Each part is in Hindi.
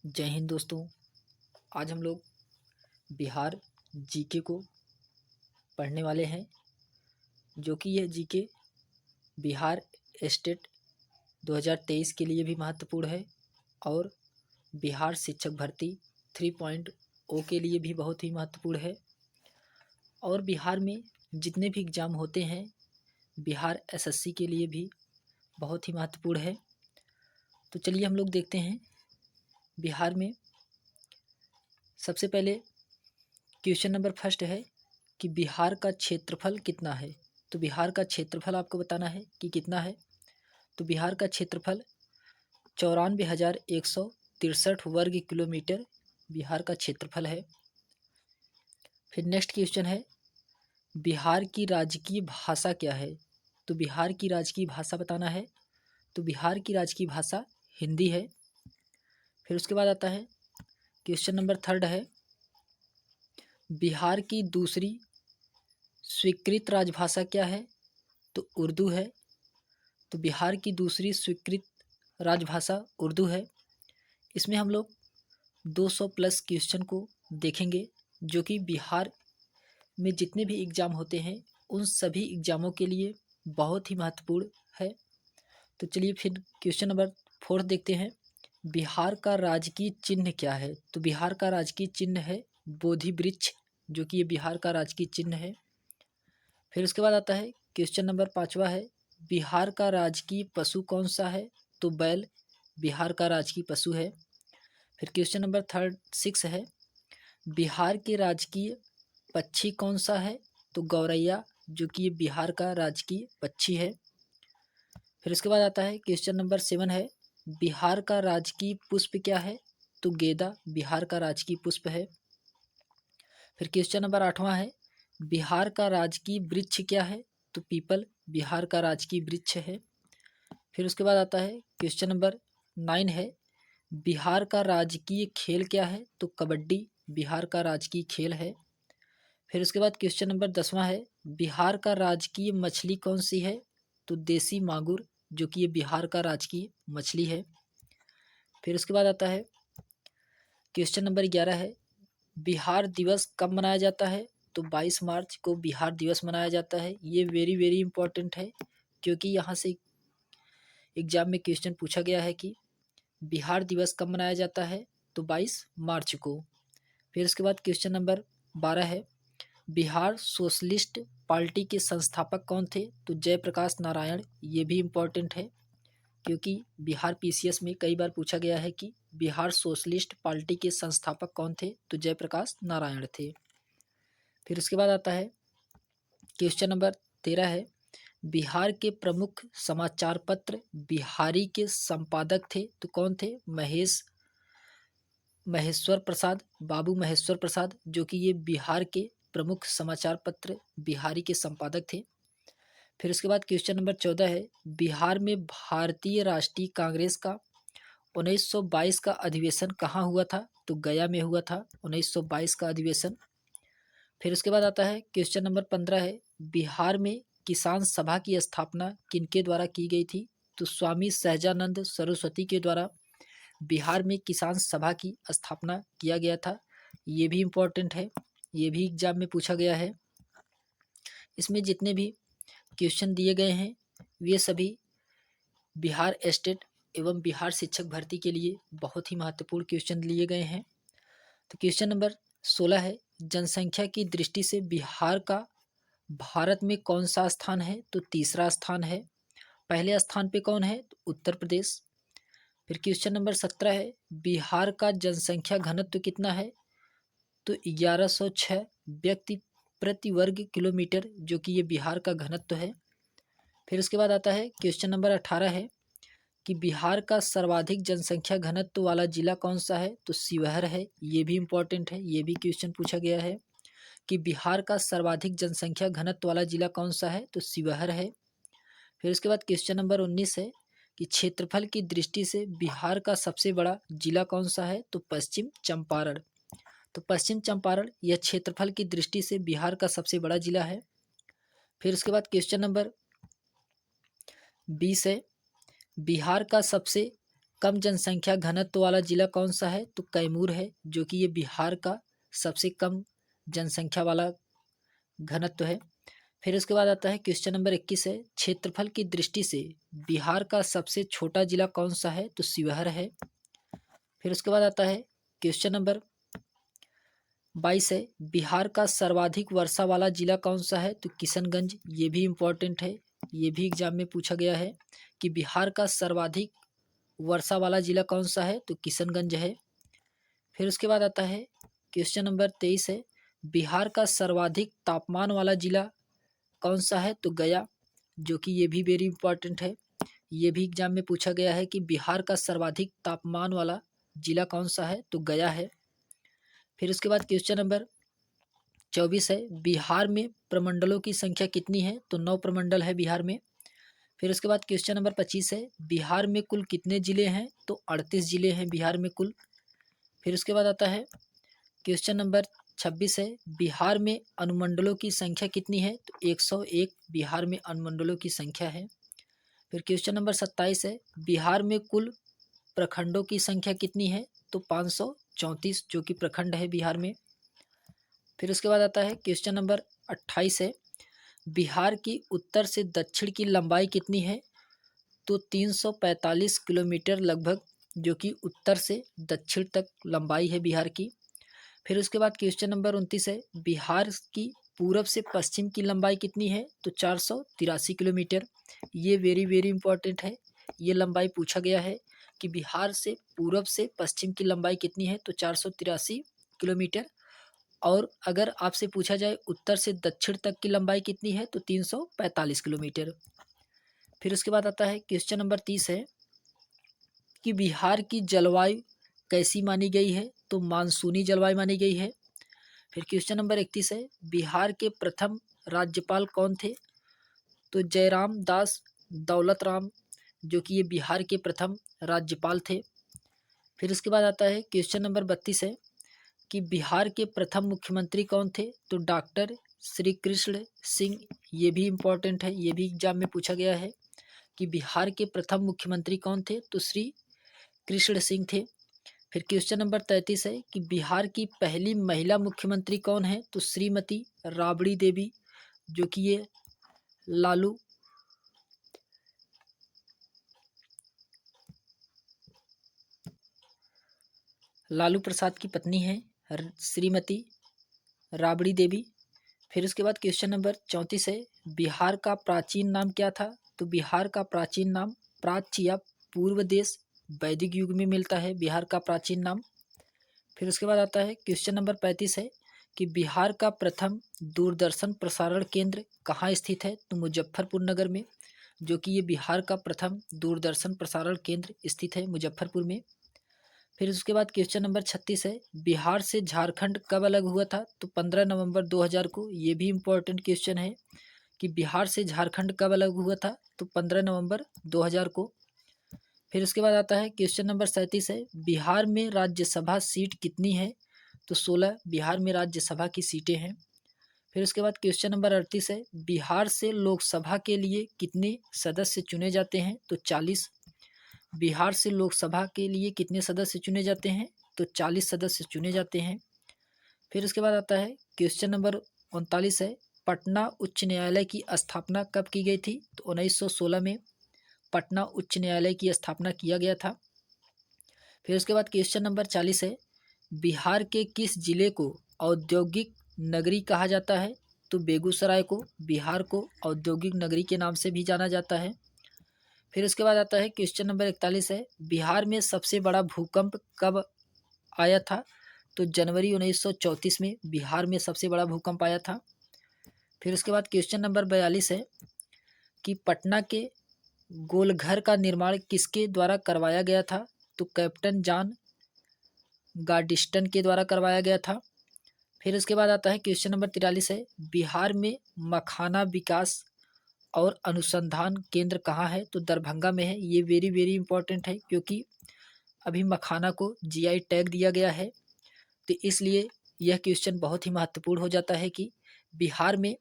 जय हिंद दोस्तों। आज हम लोग बिहार जीके को पढ़ने वाले हैं, जो कि यह जीके बिहार स्टेट 2023 के लिए भी महत्वपूर्ण है और बिहार शिक्षक भर्ती 3.0 के लिए भी बहुत ही महत्वपूर्ण है। और बिहार में जितने भी एग्ज़ाम होते हैं बिहार एसएससी के लिए भी बहुत ही महत्वपूर्ण है। तो चलिए हम लोग देखते हैं बिहार में। सबसे पहले क्वेश्चन नंबर फर्स्ट है कि बिहार का क्षेत्रफल कितना है। तो बिहार का क्षेत्रफल आपको बताना है कि कितना है। तो बिहार का क्षेत्रफल 94,163 वर्ग किलोमीटर बिहार का क्षेत्रफल है। फिर नेक्स्ट क्वेश्चन है बिहार की राजकीय भाषा क्या है। तो बिहार की राजकीय भाषा बताना है। तो बिहार की राजकीय भाषा हिंदी है। फिर उसके बाद आता है क्वेश्चन नंबर थर्ड है बिहार की दूसरी स्वीकृत राजभाषा क्या है। तो उर्दू है। तो बिहार की दूसरी स्वीकृत राजभाषा उर्दू है। इसमें हम लोग 200 प्लस क्वेश्चन को देखेंगे, जो कि बिहार में जितने भी एग्ज़ाम होते हैं उन सभी एग्ज़ामों के लिए बहुत ही महत्वपूर्ण है। तो चलिए फिर क्वेश्चन नंबर फोर्थ देखते हैं बिहार का राजकीय चिन्ह क्या है। तो बिहार का राजकीय चिन्ह है बोधि वृक्ष, जो कि ये बिहार का राजकीय चिन्ह है। फिर उसके बाद आता है क्वेश्चन नंबर पाँचवा है बिहार का राजकीय पशु कौन सा है। तो बैल बिहार का राजकीय पशु है। फिर क्वेश्चन नंबर थर्ड सिक्स है बिहार के राजकीय पक्षी कौन सा है। तो गौरैया, जो कि ये बिहार का राजकीय पक्षी है। फिर उसके बाद आता है क्वेश्चन नंबर सेवन है बिहार का राजकीय पुष्प क्या है। तो गेंदा बिहार का राजकीय पुष्प है। फिर क्वेश्चन नंबर आठवां है बिहार का राजकीय वृक्ष क्या है। तो पीपल बिहार का राजकीय वृक्ष है। फिर उसके बाद आता है क्वेश्चन नंबर 9 है बिहार का राजकीय खेल क्या है। तो कबड्डी बिहार का राजकीय खेल है। फिर उसके बाद क्वेश्चन नंबर 10वां है बिहार का राजकीय मछली कौन सी है। तो देसी मांगुर, जो कि ये बिहार का राजकीय मछली है। फिर उसके बाद आता है क्वेश्चन नंबर 11 है बिहार दिवस कब मनाया जाता है। तो 22 मार्च को बिहार दिवस मनाया जाता है। ये वेरी वेरी इंपॉर्टेंट है, क्योंकि यहाँ से एग्जाम में क्वेश्चन पूछा गया है कि बिहार दिवस कब मनाया जाता है। तो 22 मार्च को। फिर उसके बाद क्वेश्चन नंबर 12 है बिहार सोशलिस्ट पार्टी के संस्थापक कौन थे। तो जयप्रकाश नारायण। ये भी इम्पोर्टेंट है, क्योंकि बिहार पीसीएस में कई बार पूछा गया है कि बिहार सोशलिस्ट पार्टी के संस्थापक कौन थे। तो जयप्रकाश नारायण थे। फिर उसके बाद आता है क्वेश्चन नंबर 13 है बिहार के प्रमुख समाचार पत्र बिहारी के संपादक थे। तो कौन थे। महेश्वर प्रसाद, बाबू महेश्वर प्रसाद, जो कि ये बिहार के प्रमुख समाचार पत्र बिहारी के संपादक थे। फिर उसके बाद क्वेश्चन नंबर 14 है बिहार में भारतीय राष्ट्रीय कांग्रेस का 1922 का अधिवेशन कहाँ हुआ था। तो गया में हुआ था 1922 का अधिवेशन। फिर उसके बाद आता है क्वेश्चन नंबर 15 है बिहार में किसान सभा की स्थापना किनके द्वारा की गई थी। तो स्वामी सहजानंद सरस्वती के द्वारा बिहार में किसान सभा की स्थापना किया गया था। ये भी इम्पोर्टेंट है, ये भी एग्जाम में पूछा गया है। इसमें जितने भी क्वेश्चन दिए गए हैं वे सभी बिहार स्टेट एवं बिहार शिक्षक भर्ती के लिए बहुत ही महत्वपूर्ण क्वेश्चन लिए गए हैं। तो क्वेश्चन नंबर 16 है जनसंख्या की दृष्टि से बिहार का भारत में कौन सा स्थान है। तो तीसरा स्थान है। पहले स्थान पे कौन है। तो उत्तर प्रदेश। फिर क्वेश्चन नंबर 17 है बिहार का जनसंख्या घनत्व कितना है। तो 1106 व्यक्ति प्रति वर्ग किलोमीटर, जो कि ये बिहार का घनत्व है। फिर उसके बाद आता है क्वेश्चन नंबर 18 है कि बिहार का सर्वाधिक जनसंख्या घनत्व वाला जिला कौन सा है। तो शिवहर है। ये भी इम्पोर्टेंट है, ये भी क्वेश्चन पूछा गया है कि बिहार का सर्वाधिक जनसंख्या घनत्व वाला जिला कौन सा है। तो शिवहर है। फिर उसके बाद क्वेश्चन नंबर 19 है कि क्षेत्रफल की दृष्टि से बिहार का सबसे बड़ा जिला कौन सा है। तो पश्चिम चंपारण। तो पश्चिम चंपारण यह क्षेत्रफल की दृष्टि से बिहार का सबसे बड़ा जिला है। फिर उसके बाद क्वेश्चन नंबर 20 है बिहार का सबसे कम जनसंख्या घनत्व वाला जिला कौन सा है? तो कैमूर है, जो कि ये बिहार का सबसे कम जनसंख्या वाला घनत्व है। फिर उसके बाद आता है क्वेश्चन नंबर 21 है, क्षेत्रफल की दृष्टि से बिहार का सबसे छोटा जिला कौन सा है? तो शिवहर है। फिर उसके बाद आता है क्वेश्चन नंबर 22 है, बिहार का सर्वाधिक वर्षा वाला जिला कौन सा है? तो किशनगंज। ये भी इम्पोर्टेंट है, ये भी एग्जाम में पूछा गया है कि बिहार का सर्वाधिक वर्षा वाला जिला कौन सा है? तो किशनगंज है। फिर उसके बाद आता है क्वेश्चन नंबर 23 है, बिहार का सर्वाधिक तापमान वाला जिला कौन सा है? तो गया, जो कि ये भी वेरी इंपॉर्टेंट है, ये भी एग्जाम में पूछा गया है कि बिहार का सर्वाधिक तापमान वाला जिला कौन सा है? तो गया है। फिर उसके बाद क्वेश्चन नंबर 24 है, बिहार में प्रमंडलों की संख्या कितनी है? तो 9 प्रमंडल है बिहार में। फिर उसके बाद क्वेश्चन नंबर 25 है, बिहार में कुल कितने जिले हैं? तो 38 जिले हैं बिहार में कुल। फिर उसके बाद आता है क्वेश्चन नंबर 26 है, बिहार में अनुमंडलों की संख्या कितनी है? तो 101 बिहार में अनुमंडलों की संख्या है। फिर क्वेश्चन नंबर 27 है, बिहार में कुल प्रखंडों की संख्या कितनी है? तो 534, जो कि प्रखंड है बिहार में। फिर उसके बाद आता है क्वेश्चन नंबर 28 है, बिहार की उत्तर से दक्षिण की लंबाई कितनी है? तो 345 किलोमीटर लगभग, जो कि उत्तर से दक्षिण तक लंबाई है बिहार की। फिर उसके बाद क्वेश्चन नंबर 29 है, बिहार की पूरब से पश्चिम की लंबाई कितनी है? तो 483 किलोमीटर। ये वेरी वेरी इंपॉर्टेंट है, ये लंबाई पूछा गया है कि बिहार से पूरब से पश्चिम की लंबाई कितनी है? तो 483 किलोमीटर। और अगर आपसे पूछा जाए उत्तर से दक्षिण तक की लंबाई कितनी है? तो 345 किलोमीटर। फिर उसके बाद आता है क्वेश्चन नंबर 30 है कि बिहार की जलवायु कैसी मानी गई है? तो मानसूनी जलवायु मानी गई है। फिर क्वेश्चन नंबर 31 है, बिहार के प्रथम राज्यपाल कौन थे? तो जयराम दास दौलत राम, जो कि ये बिहार के प्रथम राज्यपाल थे। फिर उसके बाद आता है क्वेश्चन नंबर 32 है कि बिहार के प्रथम मुख्यमंत्री कौन थे? तो डॉक्टर श्री कृष्ण सिंह। ये भी इम्पोर्टेंट है, ये भी एग्जाम में पूछा गया है कि बिहार के प्रथम मुख्यमंत्री कौन थे? तो श्री कृष्ण सिंह थे। फिर क्वेश्चन नंबर 33 है कि बिहार की पहली महिला मुख्यमंत्री कौन है? तो श्रीमती राबड़ी देवी, जो कि ये लालू प्रसाद की पत्नी है, श्रीमती राबड़ी देवी। फिर उसके बाद क्वेश्चन नंबर 34 है, बिहार का प्राचीन नाम क्या था? तो बिहार का प्राचीन नाम प्राच्य या पूर्व देश, वैदिक युग में मिलता है बिहार का प्राचीन नाम। फिर उसके बाद आता है क्वेश्चन नंबर 35 है कि बिहार का प्रथम दूरदर्शन प्रसारण केंद्र कहाँ स्थित है? तो मुजफ्फरपुर नगर में, जो कि ये बिहार का प्रथम दूरदर्शन प्रसारण केंद्र स्थित है मुजफ्फरपुर में। फिर उसके बाद क्वेश्चन नंबर 36 है, बिहार से झारखंड कब अलग हुआ था? तो 15 नवंबर 2000 को। ये भी इम्पोर्टेंट क्वेश्चन है कि बिहार से झारखंड कब अलग हुआ था? तो 15 नवंबर 2000 को। फिर उसके बाद आता है क्वेश्चन नंबर 37 है, बिहार में राज्यसभा सीट कितनी है? तो 16 बिहार में राज्यसभा की सीटें हैं। फिर उसके बाद क्वेश्चन नंबर 38 है, बिहार से लोकसभा के लिए कितने सदस्य चुने जाते हैं? तो 40। बिहार से लोकसभा के लिए कितने सदस्य चुने जाते हैं? तो 40 सदस्य चुने जाते हैं। फिर उसके बाद आता है क्वेश्चन नंबर 39 है, पटना उच्च न्यायालय की स्थापना कब की गई थी? तो 1916 में पटना उच्च न्यायालय की स्थापना किया गया था। फिर उसके बाद क्वेश्चन नंबर 40 है, बिहार के किस जिले को औद्योगिक नगरी कहा जाता है? तो बेगूसराय को बिहार को औद्योगिक नगरी के नाम से भी जाना जाता है। फिर उसके बाद आता है क्वेश्चन नंबर 41 है, बिहार में सबसे बड़ा भूकंप कब आया था? तो जनवरी 1934 में बिहार में सबसे बड़ा भूकंप आया था। फिर उसके बाद क्वेश्चन नंबर 42 है कि पटना के गोलघर का निर्माण किसके द्वारा करवाया गया था? तो कैप्टन जॉन गार्डिस्टन के द्वारा करवाया गया था। फिर उसके बाद आता है क्वेश्चन नंबर 43 है, बिहार में मखाना विकास और अनुसंधान केंद्र कहाँ है? तो दरभंगा में है। ये वेरी वेरी इंपॉर्टेंट है क्योंकि अभी मखाना को जीआई टैग दिया गया है, तो इसलिए यह क्वेश्चन बहुत ही महत्वपूर्ण हो जाता है कि बिहार में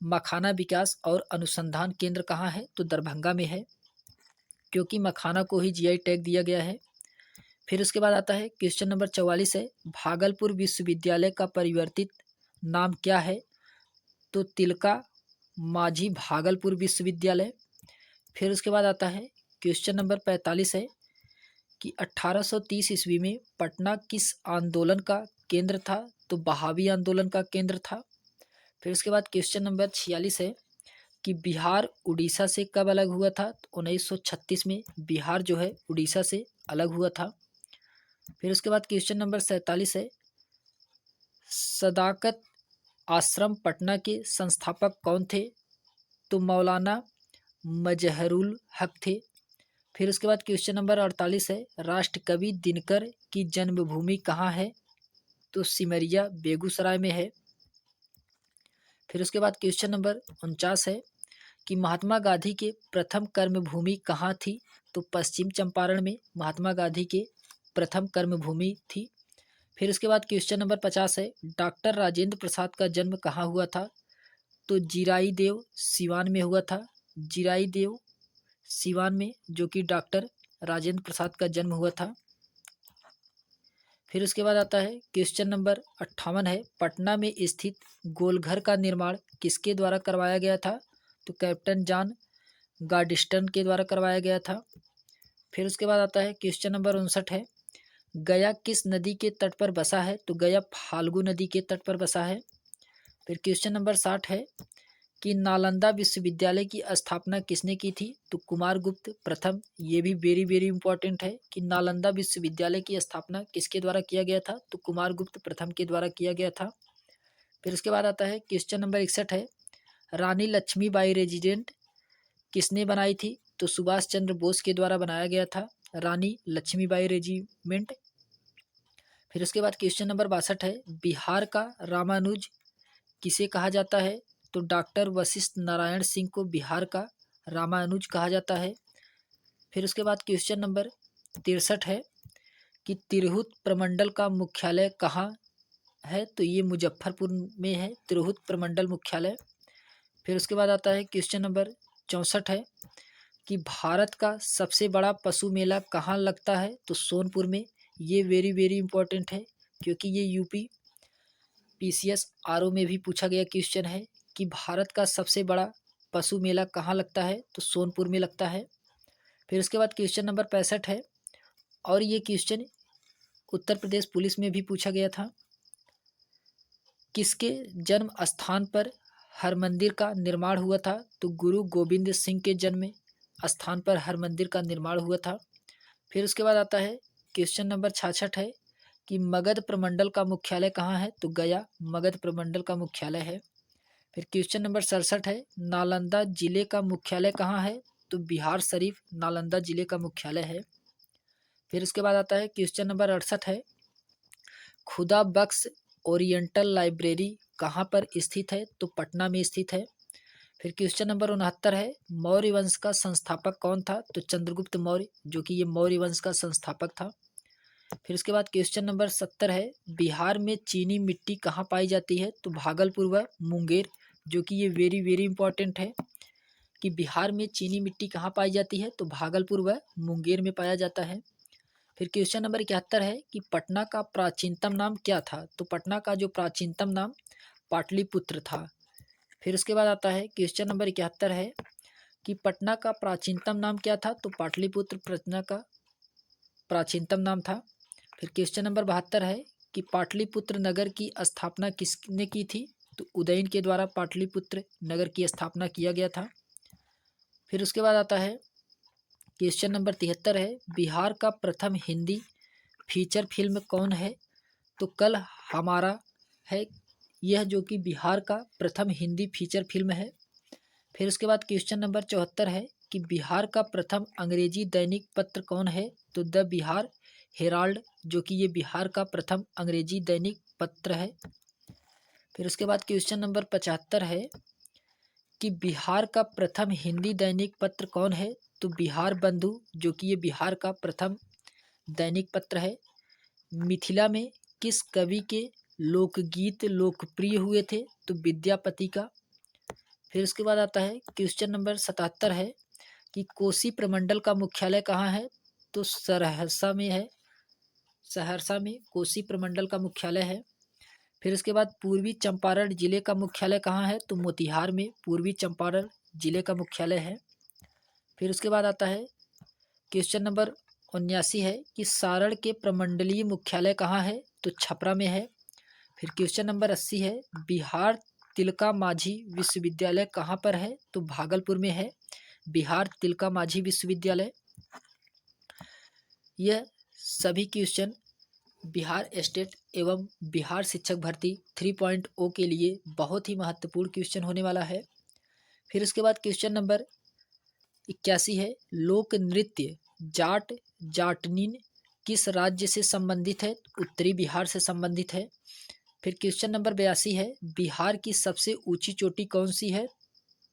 मखाना विकास और अनुसंधान केंद्र कहाँ है? तो दरभंगा में है। क्योंकि मखाना को ही जीआई टैग दिया गया है। फिर उसके बाद आता है क्वेश्चन नंबर 44 है, भागलपुर विश्वविद्यालय का परिवर्तित नाम क्या है? तो तिलका मांझी भागलपुर विश्वविद्यालय। फिर उसके बाद आता है क्वेश्चन नंबर 45 है कि 1830 ईस्वी में पटना किस आंदोलन का केंद्र था? तो बहावी आंदोलन का केंद्र था। फिर उसके बाद क्वेश्चन नंबर 46 है कि बिहार उड़ीसा से कब अलग हुआ था? तो 1936 में बिहार जो है उड़ीसा से अलग हुआ था। फिर उसके बाद क्वेश्चन नंबर 47 है, सदाकत आश्रम पटना के संस्थापक कौन थे? तो मौलाना मजहरुल हक थे। फिर उसके बाद क्वेश्चन नंबर 48 है, राष्ट्रकवि दिनकर की जन्मभूमि कहाँ है? तो सिमरिया बेगूसराय में है। फिर उसके बाद क्वेश्चन नंबर 49 है कि महात्मा गांधी के प्रथम कर्मभूमि कहाँ थी? तो पश्चिम चंपारण में महात्मा गांधी के प्रथम कर्मभूमि थी। फिर उसके बाद क्वेश्चन नंबर 50 है, डॉक्टर राजेंद्र प्रसाद का जन्म कहाँ हुआ था? तो जिराई देव सिवान में हुआ था। जिराई देव सिवान में जो कि डॉक्टर राजेंद्र प्रसाद का जन्म हुआ था। फिर उसके बाद आता है क्वेश्चन नंबर 58 है, पटना में स्थित गोलघर का निर्माण किसके द्वारा करवाया गया था? तो कैप्टन जॉन गार्डिस्टन के द्वारा करवाया गया था। फिर उसके बाद आता है क्वेश्चन नंबर 59 है, गया किस नदी के तट पर बसा है? तो गया फाल्गु नदी के तट पर बसा है। फिर क्वेश्चन नंबर 60 है कि नालंदा विश्वविद्यालय की स्थापना किसने की थी? तो कुमारगुप्त प्रथम। ये भी वेरी वेरी इंपॉर्टेंट है कि नालंदा विश्वविद्यालय की स्थापना किसके द्वारा किया गया था? तो कुमारगुप्त प्रथम के द्वारा किया गया था। फिर उसके बाद आता है क्वेश्चन नंबर 61 है, रानी लक्ष्मीबाई रेजिडेंट किसने बनाई थी? तो सुभाष चंद्र बोस के द्वारा बनाया गया था रानी लक्ष्मीबाई रेजिमेंट। फिर उसके बाद क्वेश्चन नंबर 62 है, बिहार का रामानुज किसे कहा जाता है? तो डॉक्टर वशिष्ठ नारायण सिंह को बिहार का रामानुज कहा जाता है। फिर उसके बाद क्वेश्चन नंबर 63 है कि तिरहुत प्रमंडल का मुख्यालय कहाँ है? तो ये मुजफ्फरपुर में है तिरहुत प्रमंडल मुख्यालय। फिर उसके बाद आता है क्वेश्चन नंबर 64 है कि भारत का सबसे बड़ा पशु मेला कहाँ लगता है? तो सोनपुर में। ये वेरी वेरी इंपॉर्टेंट है क्योंकि ये यूपी पीसीएस आरओ में भी पूछा गया क्वेश्चन है कि भारत का सबसे बड़ा पशु मेला कहाँ लगता है? तो सोनपुर में लगता है। फिर उसके बाद क्वेश्चन नंबर 65 है और ये क्वेश्चन उत्तर प्रदेश पुलिस में भी पूछा गया था, किसके जन्म स्थान पर हरमंदिर का निर्माण हुआ था? तो गुरु गोविंद सिंह के जन्म स्थान पर हरमंदिर का निर्माण हुआ था। फिर उसके बाद आता है क्वेश्चन नंबर 66 है कि मगध प्रमंडल का मुख्यालय कहाँ है? तो गया मगध प्रमंडल का मुख्यालय है। फिर क्वेश्चन नंबर 67 है, नालंदा जिले का मुख्यालय कहाँ है? तो बिहार शरीफ नालंदा जिले का मुख्यालय है। फिर उसके बाद आता है क्वेश्चन नंबर 68 है, खुदा बख्श ओरिएंटल लाइब्रेरी कहाँ पर स्थित है? तो पटना में स्थित है। फिर क्वेश्चन नंबर 69 है, मौर्य वंश का संस्थापक कौन था? तो चंद्रगुप्त मौर्य जो कि ये मौर्य वंश का संस्थापक था। फिर उसके बाद क्वेश्चन नंबर 70 है, बिहार में चीनी मिट्टी कहाँ पाई जाती है? तो भागलपुर व मुंगेर जो कि ये वेरी वेरी इंपॉर्टेंट है कि बिहार में चीनी मिट्टी कहाँ पाई जाती है? तो भागलपुर व मुंगेर में पाया जाता है। फिर क्वेश्चन नंबर 71 है कि पटना का प्राचीनतम नाम क्या था? तो पटना का जो प्राचीनतम नाम पाटलिपुत्र था। फिर उसके बाद आता है क्वेश्चन नंबर 71 है कि पटना का प्राचीनतम नाम क्या था? तो पाटलिपुत्र पटना का प्राचीनतम नाम था। फिर क्वेश्चन नंबर 72 है कि पाटलिपुत्र नगर की स्थापना किसने की थी? तो उदयन के द्वारा पाटलिपुत्र नगर की स्थापना किया गया था। फिर उसके बाद आता है क्वेश्चन नंबर 73 है, बिहार का प्रथम हिंदी फीचर फिल्म कौन है? तो कल हमारा है, यह जो कि बिहार का प्रथम हिंदी फीचर फिल्म है। फिर उसके बाद क्वेश्चन नंबर 74 है कि बिहार का प्रथम अंग्रेजी दैनिक पत्र कौन है? तो द बिहार हेराल्ड जो कि ये बिहार का प्रथम अंग्रेजी दैनिक पत्र है। फिर उसके बाद क्वेश्चन नंबर 75 है कि बिहार का प्रथम हिंदी दैनिक पत्र कौन है? तो बिहार बंधु जो कि ये बिहार का प्रथम दैनिक पत्र है। मिथिला में किस कवि के लोकगीत लोकप्रिय हुए थे? तो विद्यापति का। फिर उसके बाद आता है क्वेश्चन नंबर 77 है कि कोसी प्रमंडल का मुख्यालय कहाँ है, तो सहरसा में है। सहरसा में कोसी प्रमंडल का मुख्यालय है। फिर उसके बाद पूर्वी चंपारण जिले का मुख्यालय कहाँ है, तो मोतिहार में पूर्वी चंपारण जिले का मुख्यालय है। फिर उसके बाद आता है क्वेश्चन नंबर 79 है कि सारण के प्रमंडलीय मुख्यालय कहाँ है, तो छपरा में है। फिर क्वेश्चन नंबर 80 है बिहार तिलका माझी विश्वविद्यालय कहाँ पर है, तो भागलपुर में है बिहार तिलका माझी विश्वविद्यालय। यह सभी क्वेश्चन बिहार स्टेट एवं बिहार शिक्षक भर्ती 3.0 के लिए बहुत ही महत्वपूर्ण क्वेश्चन होने वाला है। फिर उसके बाद क्वेश्चन नंबर 81 है लोक नृत्य जाट जाटनीन किस राज्य से संबंधित है, उत्तरी बिहार से संबंधित है। फिर क्वेश्चन नंबर 82 है बिहार की सबसे ऊंची चोटी कौन सी है,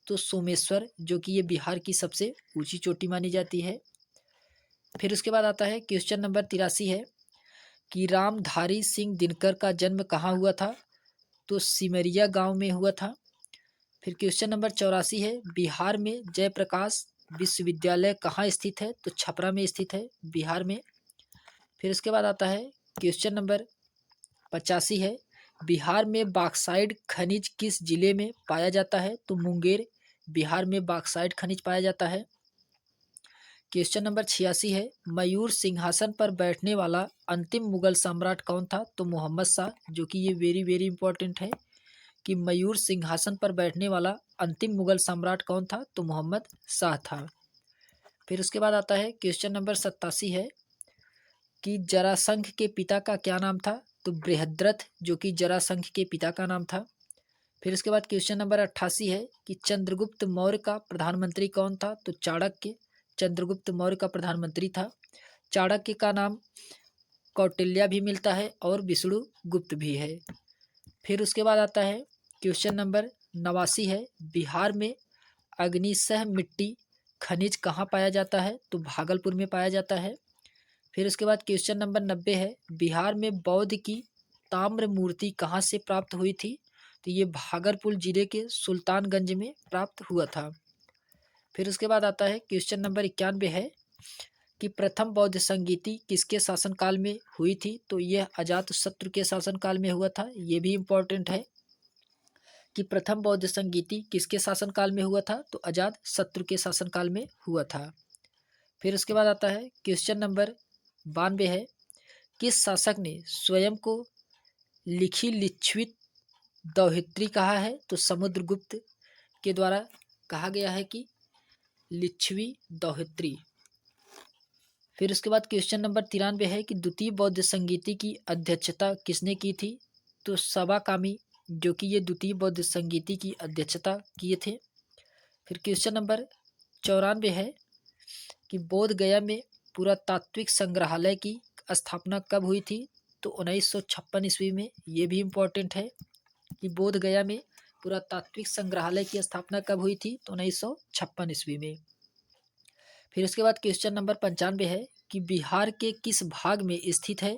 तो सोमेश्वर, जो कि ये बिहार की सबसे ऊंची चोटी मानी जाती है। फिर उसके बाद आता है क्वेश्चन नंबर 83 है कि रामधारी सिंह दिनकर का जन्म कहाँ हुआ था, तो सिमरिया गांव में हुआ था। फिर क्वेश्चन नंबर 84 है बिहार में जयप्रकाश विश्वविद्यालय कहाँ स्थित है, तो छपरा में स्थित है बिहार में। फिर उसके बाद आता है क्वेश्चन नंबर 85 है बिहार में बॉक्साइट खनिज किस जिले में पाया जाता है, तो मुंगेर बिहार में बॉक्साइट खनिज पाया जाता है। क्वेश्चन नंबर 86 है मयूर सिंहासन पर बैठने वाला अंतिम मुगल सम्राट कौन था, तो मोहम्मद शाह, जो कि ये वेरी वेरी इंपॉर्टेंट है कि मयूर सिंहासन पर बैठने वाला अंतिम मुगल सम्राट कौन था, तो मोहम्मद शाह था। फिर उसके बाद आता है क्वेश्चन नंबर 87 है कि जरासंघ के पिता का क्या नाम था, तो बृहद्रथ, जो कि जरासंघ के पिता का नाम था। फिर उसके बाद क्वेश्चन नंबर 88 है कि चंद्रगुप्त मौर्य का प्रधानमंत्री कौन था, तो चाणक्य, चंद्रगुप्त मौर्य का प्रधानमंत्री था। चाणक्य का नाम कौटिल्य भी मिलता है और विष्णु गुप्त भी है। फिर उसके बाद आता है क्वेश्चन नंबर 89 है बिहार में अग्निशह मिट्टी खनिज कहाँ पाया जाता है, तो भागलपुर में पाया जाता है। फिर उसके बाद क्वेश्चन नंबर 90 है बिहार में बौद्ध की ताम्र मूर्ति कहाँ से प्राप्त हुई थी, तो ये भागलपुर जिले के सुल्तानगंज में प्राप्त हुआ था। फिर उसके बाद आता है क्वेश्चन नंबर 91 है कि प्रथम बौद्ध संगीति किसके शासनकाल में हुई थी, तो यह अजातशत्रु के शासनकाल में हुआ था। ये भी इम्पोर्टेंट है कि प्रथम बौद्ध संगीति किसके शासनकाल में हुआ था, तो अजातशत्रु के शासनकाल में हुआ था। फिर उसके बाद आता है क्वेश्चन नंबर 92 है किस शासक ने स्वयं को लिखी लिच्छवित दौहित्री कहा है, तो समुद्रगुप्त के द्वारा कहा गया है कि लिच्छवी दौहित्री। फिर उसके बाद क्वेश्चन नंबर 93 है कि द्वितीय बौद्ध संगीति की अध्यक्षता किसने की थी, तो सबा कामी, जो कि ये द्वितीय बौद्ध संगीति की अध्यक्षता किए थे। फिर क्वेश्चन नंबर 94 है कि बोध गया में पुरातात्विक संग्रहालय की स्थापना कब हुई थी, तो 1956 ईस्वी में। ये भी इम्पोर्टेंट है कि बोध गया में पुरातात्विक संग्रहालय की स्थापना कब हुई थी, तो 1956 ईस्वी में। फिर उसके बाद क्वेश्चन नंबर 95 है कि बिहार के किस भाग में स्थित है,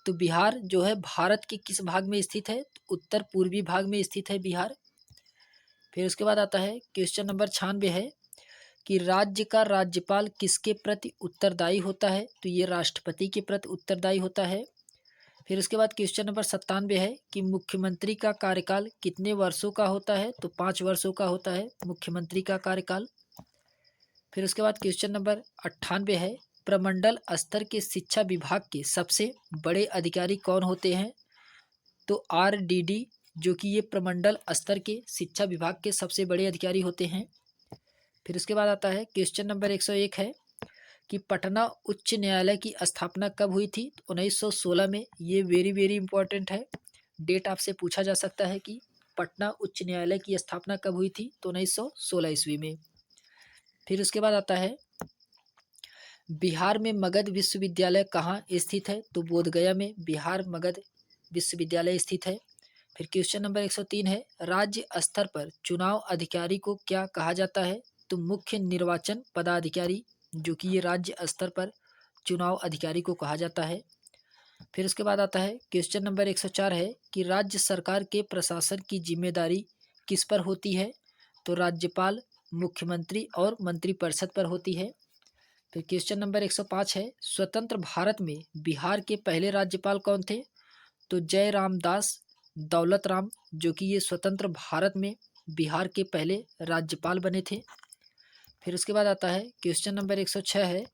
तो बिहार जो है भारत के किस भाग में स्थित है, तो उत्तर पूर्वी भाग में स्थित है बिहार। फिर उसके बाद आता है क्वेश्चन नंबर 96 है कि राज्य का राज्यपाल किसके प्रति उत्तरदायी होता है, तो ये राष्ट्रपति के प्रति उत्तरदायी होता है। फिर उसके बाद क्वेश्चन नंबर 97 है कि मुख्यमंत्री का कार्यकाल कितने वर्षों का होता है, तो 5 वर्षों का होता है मुख्यमंत्री का कार्यकाल। फिर उसके बाद क्वेश्चन नंबर 98 है प्रमंडल स्तर के शिक्षा विभाग के सबसे बड़े अधिकारी कौन होते हैं, तो RDD, जो कि ये प्रमंडल स्तर के शिक्षा विभाग के सबसे बड़े अधिकारी होते हैं। फिर उसके बाद आता है क्वेश्चन नंबर 101 है कि पटना उच्च न्यायालय की स्थापना कब हुई थी, तो 1916 में। ये वेरी वेरी इंपॉर्टेंट है, डेट आपसे पूछा जा सकता है कि पटना उच्च न्यायालय की स्थापना कब हुई थी, तो 1916 ईस्वी में। फिर उसके बाद आता है बिहार में मगध विश्वविद्यालय कहाँ स्थित है, तो बोधगया में बिहार मगध विश्वविद्यालय स्थित है। फिर क्वेश्चन नंबर 103 है राज्य स्तर पर चुनाव अधिकारी को क्या कहा जाता है, तो मुख्य निर्वाचन पदाधिकारी, जो कि ये राज्य स्तर पर चुनाव अधिकारी को कहा जाता है। फिर उसके बाद आता है क्वेश्चन नंबर 104 है कि राज्य सरकार के प्रशासन की जिम्मेदारी किस पर होती है, तो राज्यपाल मुख्यमंत्री और मंत्रिपरिषद पर होती है। फिर क्वेश्चन नंबर 105 है, स्वतंत्र भारत में बिहार के पहले राज्यपाल कौन थे? तो जय रामदास दौलत राम, जो कि ये स्वतंत्र भारत में बिहार के पहले राज्यपाल बने थे। फिर उसके बाद आता है क्वेश्चन नंबर 106 है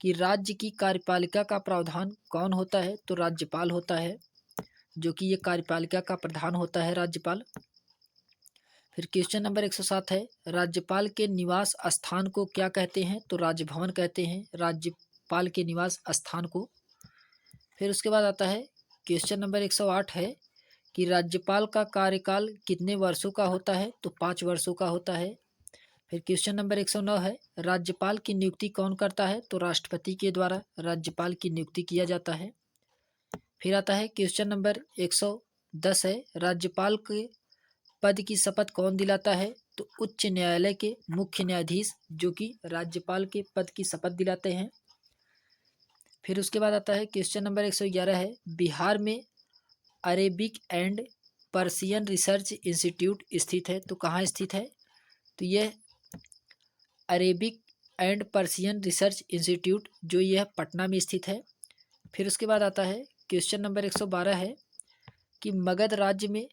कि राज्य की कार्यपालिका का प्रावधान कौन होता है? तो राज्यपाल होता है, जो कि ये कार्यपालिका का प्रधान होता है राज्यपाल। फिर क्वेश्चन नंबर 107 है, राज्यपाल के निवास स्थान को क्या कहते हैं? तो राजभवन कहते हैं राज्यपाल के निवास स्थान को। फिर उसके बाद आता है क्वेश्चन नंबर 108 है कि राज्यपाल का कार्यकाल कितने वर्षों का होता है? तो 5 वर्षों का होता है। फिर क्वेश्चन नंबर 109 है, राज्यपाल की नियुक्ति कौन करता है? तो राष्ट्रपति के द्वारा राज्यपाल की नियुक्ति किया जाता है। फिर आता है क्वेश्चन नंबर 110 है, राज्यपाल के पद की शपथ कौन दिलाता है? तो उच्च न्यायालय के मुख्य न्यायाधीश, जो कि राज्यपाल के पद की शपथ दिलाते हैं। फिर उसके बाद आता है क्वेश्चन नंबर 111 है, बिहार में Arabic and Persian research institute स्थित है। तो कहाँ स्थित है? तो यह Arabic and Persian research institute जो यह पटना में स्थित है। फिर उसके बाद आता है क्वेश्चन नंबर 112 है कि मगध राज्य में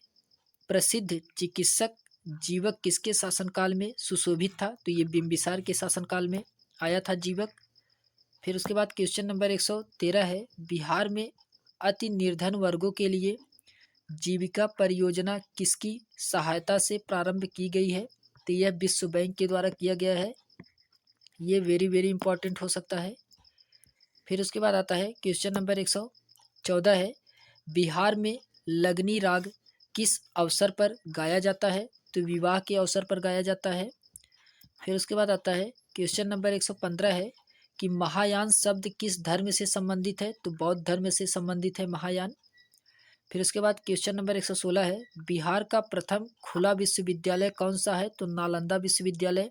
प्रसिद्ध चिकित्सक जीवक किसके शासनकाल में सुशोभित था? तो ये बिंबिसार के शासनकाल में आया था जीवक। फिर उसके बाद क्वेश्चन नंबर 113 है, बिहार में अति निर्धन वर्गों के लिए जीविका परियोजना किसकी सहायता से प्रारंभ की गई है? तो यह विश्व बैंक के द्वारा किया गया है। ये वेरी वेरी इंपॉर्टेंट हो सकता है। फिर उसके बाद आता है क्वेश्चन नंबर 114 है, बिहार में लगनी राग किस अवसर पर गाया जाता है? तो विवाह के अवसर पर गाया जाता है। फिर उसके बाद आता है क्वेश्चन नंबर 115 है कि महायान शब्द किस धर्म से संबंधित है? तो बौद्ध धर्म से संबंधित है महायान। फिर उसके बाद क्वेश्चन नंबर 116 है, बिहार का प्रथम खुला विश्वविद्यालय कौन सा है? तो नालंदा विश्वविद्यालय,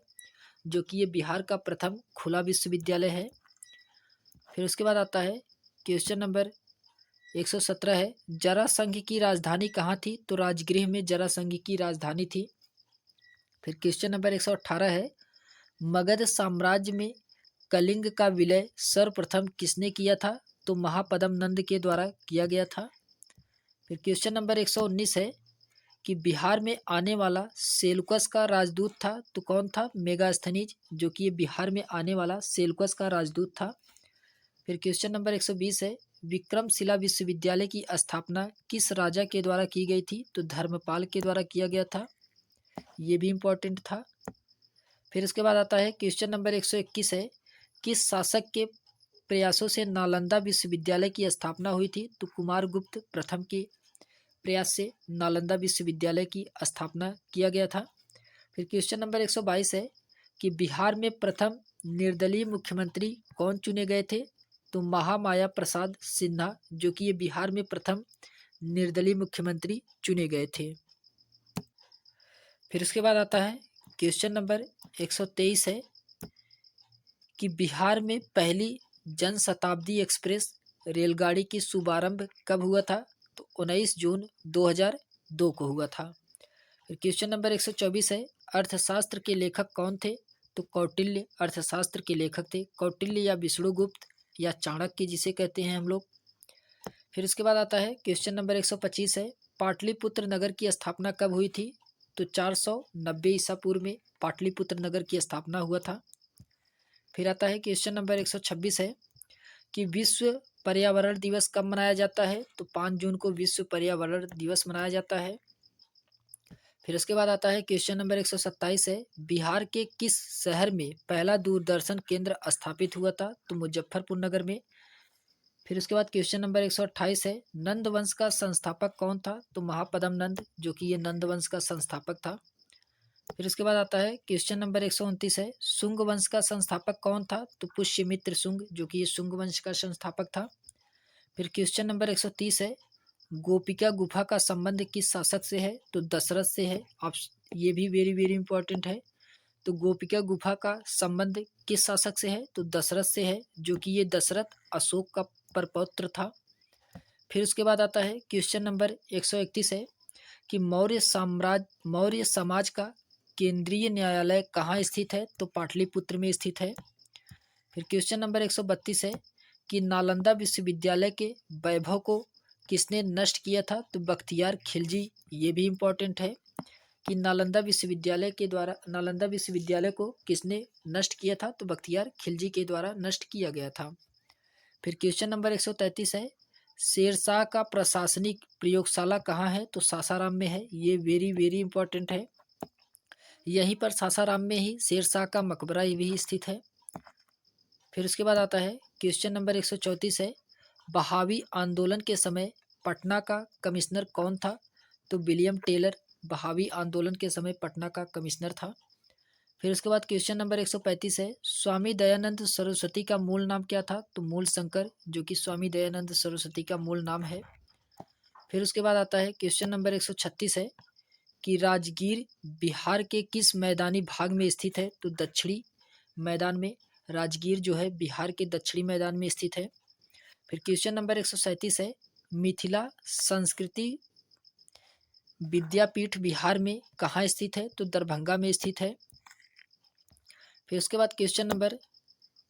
जो कि ये बिहार का प्रथम खुला विश्वविद्यालय है। फिर उसके बाद आता है क्वेश्चन नंबर 117 है, जरासंघ की राजधानी कहाँ थी? तो राजगृह में जरासंघ की राजधानी थी। फिर क्वेश्चन नंबर 118 है, मगध साम्राज्य में कलिंग का विलय सर्वप्रथम किसने किया था? तो महापद्म नंद के द्वारा किया गया था। फिर क्वेश्चन नंबर 119 है कि बिहार में आने वाला सेलुकस का राजदूत था। तो कौन था? मेगास्थनीज, जो कि ये बिहार में आने वाला सेलुकस का राजदूत था। फिर क्वेश्चन नंबर 120 है, विक्रमशिला विश्वविद्यालय की स्थापना किस राजा के द्वारा की गई थी? तो धर्मपाल के द्वारा किया गया था। ये भी इम्पोर्टेंट था। फिर उसके बाद आता है क्वेश्चन नंबर 121 है, किस शासक के प्रयासों से नालंदा विश्वविद्यालय की स्थापना हुई थी? तो कुमारगुप्त प्रथम के प्रयास से नालंदा विश्वविद्यालय की स्थापना किया गया था। फिर क्वेश्चन नंबर 122 है कि बिहार में प्रथम निर्दलीय मुख्यमंत्री कौन चुने गए थे? तो महामाया प्रसाद सिन्हा, जो कि ये बिहार में प्रथम निर्दलीय मुख्यमंत्री चुने गए थे। फिर उसके बाद आता है क्वेश्चन नंबर 123 है कि बिहार में पहली जन शताब्दी एक्सप्रेस रेलगाड़ी की शुभारंभ कब हुआ था? तो 19 जून 2002 को हुआ था। फिर क्वेश्चन नंबर 124 है, अर्थशास्त्र के लेखक कौन थे? तो कौटिल्य अर्थशास्त्र के लेखक थे। कौटिल्य या विष्णुगुप्त या चाणक्य जिसे कहते हैं हम लोग। फिर उसके बाद आता है क्वेश्चन नंबर 125 है, पाटलिपुत्र नगर की स्थापना कब हुई थी? तो 490 ईसा पूर्व में पाटलिपुत्र नगर की स्थापना हुआ था। फिर आता है क्वेश्चन नंबर 126 है कि विश्व पर्यावरण दिवस कब मनाया जाता है? तो 5 जून को विश्व पर्यावरण दिवस मनाया जाता है। फिर उसके बाद आता है क्वेश्चन नंबर 127 है, बिहार के किस शहर में पहला दूरदर्शन केंद्र स्थापित हुआ था? तो मुजफ्फरपुर नगर में। फिर उसके बाद क्वेश्चन नंबर 128 है, नंद वंश का संस्थापक कौन था? तो महापद्म नंद, जो कि ये नंद वंश का संस्थापक था। फिर उसके बाद आता है क्वेश्चन नंबर 129 है, शुंग वंश का संस्थापक कौन था? तो पुष्यमित्र शुंग, जो कि ये शुंग वंश का संस्थापक था। फिर क्वेश्चन नंबर 130 है, गोपिका गुफा का संबंध किस शासक से है? तो दशरथ से है। ये भी वेरी वेरी इंपॉर्टेंट है। तो गोपिका गुफा का संबंध किस शासक से है? तो दशरथ से है, जो कि ये दशरथ अशोक का परपौत्र था। फिर उसके बाद आता है क्वेश्चन नंबर 131 है कि मौर्य समाज का केंद्रीय न्यायालय कहाँ स्थित है? तो पाटलिपुत्र में स्थित है। फिर क्वेश्चन नंबर 132 है कि नालंदा विश्वविद्यालय के वैभव को किसने नष्ट किया था? तो बख्तियार खिलजी। ये भी इम्पोर्टेंट है कि नालंदा विश्वविद्यालय को किसने नष्ट किया था? तो बख्तियार खिलजी के द्वारा नष्ट किया गया था। फिर क्वेश्चन नंबर 133 है, शेरशाह का प्रशासनिक प्रयोगशाला कहाँ है? तो सासाराम में है। ये वेरी वेरी इंपॉर्टेंट है। यहीं पर सासाराम में ही शेरशाह का मकबरा भी स्थित है। फिर उसके बाद आता है क्वेश्चन नंबर 134 है, बहावी आंदोलन के समय पटना का कमिश्नर कौन था? तो विलियम टेलर बहावी आंदोलन के समय पटना का कमिश्नर था। फिर उसके बाद क्वेश्चन नंबर 135 है, स्वामी दयानंद सरस्वती का मूल नाम क्या था? तो मूल शंकर, जो कि स्वामी दयानंद सरस्वती का मूल नाम है। फिर उसके बाद आता है क्वेश्चन नंबर 136 है कि राजगीर बिहार के किस मैदानी भाग में स्थित है? तो दक्षिणी मैदान में राजगीर जो है बिहार के दक्षिणी मैदान में स्थित है। फिर क्वेश्चन नंबर 137 है, मिथिला संस्कृति विद्यापीठ बिहार में कहाँ स्थित है? तो दरभंगा में स्थित है। फिर उसके बाद क्वेश्चन नंबर